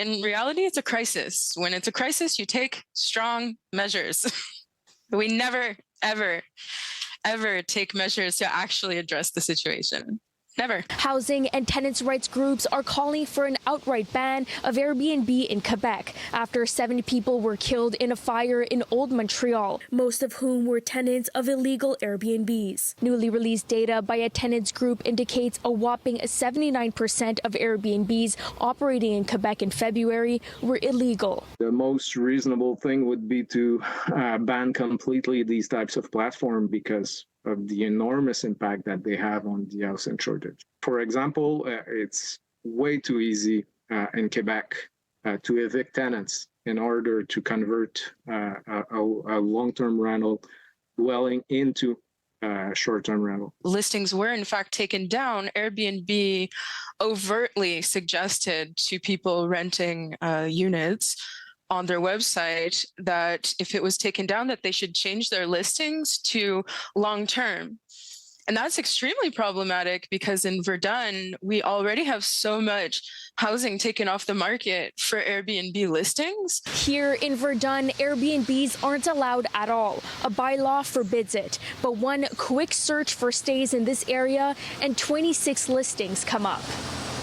in reality, it's a crisis. When it's a crisis, you take strong measures. We never, ever, ever take measures to actually address the situation. Never. Housing and tenants' rights groups are calling for an outright ban of Airbnb in Quebec after 7 people were killed in a fire in Old Montreal, most of whom were tenants of illegal Airbnbs. Newly released data by a tenants group indicates a whopping 79% of Airbnbs operating in Quebec in February were illegal. The most reasonable thing would be to ban completely these types of platforms because of the enormous impact that they have on the housing shortage. For example, it's way too easy in Quebec to evict tenants in order to convert a long-term rental dwelling into short-term rental. Listings were in fact taken down. Airbnb overtly suggested to people renting units on their website that if it was taken down, that they should change their listings to long-term. And that's extremely problematic because in Verdun, we already have so much housing taken off the market for Airbnb listings. Here in Verdun, Airbnbs aren't allowed at all. A bylaw forbids it. But one quick search for stays in this area and 26 listings come up.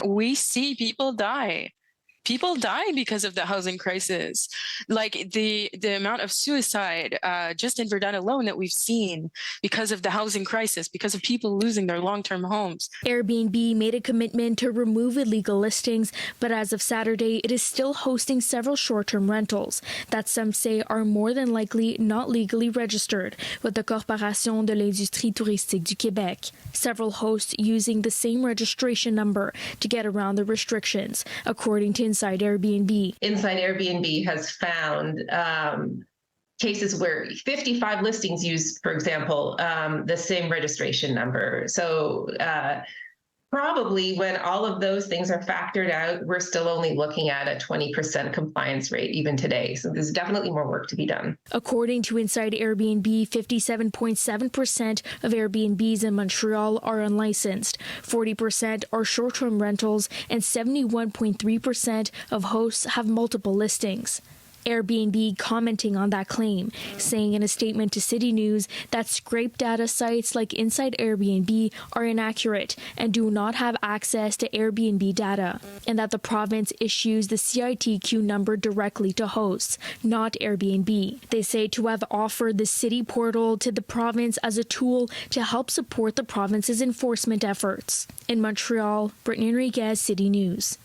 We see people die. People die because of the housing crisis. Like the amount of suicide just in Verdun alone that we've seen because of the housing crisis, because of people losing their long-term homes. Airbnb made a commitment to remove illegal listings, but as of Saturday, it is still hosting several short-term rentals that some say are more than likely not legally registered with the Corporation de l'Industrie Touristique du Québec. Several hosts using the same registration number to get around the restrictions, according to Inside Airbnb. Inside Airbnb has found cases where 55 listings use, for example, the same registration number. So probably when all of those things are factored out, we're still only looking at a 20% compliance rate even today. So there's definitely more work to be done. According to Inside Airbnb, 57.7% of Airbnbs in Montreal are unlicensed, 40% are short-term rentals, and 71.3% of hosts have multiple listings. Airbnb commenting on that claim, saying in a statement to City News that scrape data sites like Inside Airbnb are inaccurate and do not have access to Airbnb data, and that the province issues the CITQ number directly to hosts, not Airbnb. They say to have offered the city portal to the province as a tool to help support the province's enforcement efforts. In Montreal, Brittany Henriques, City News.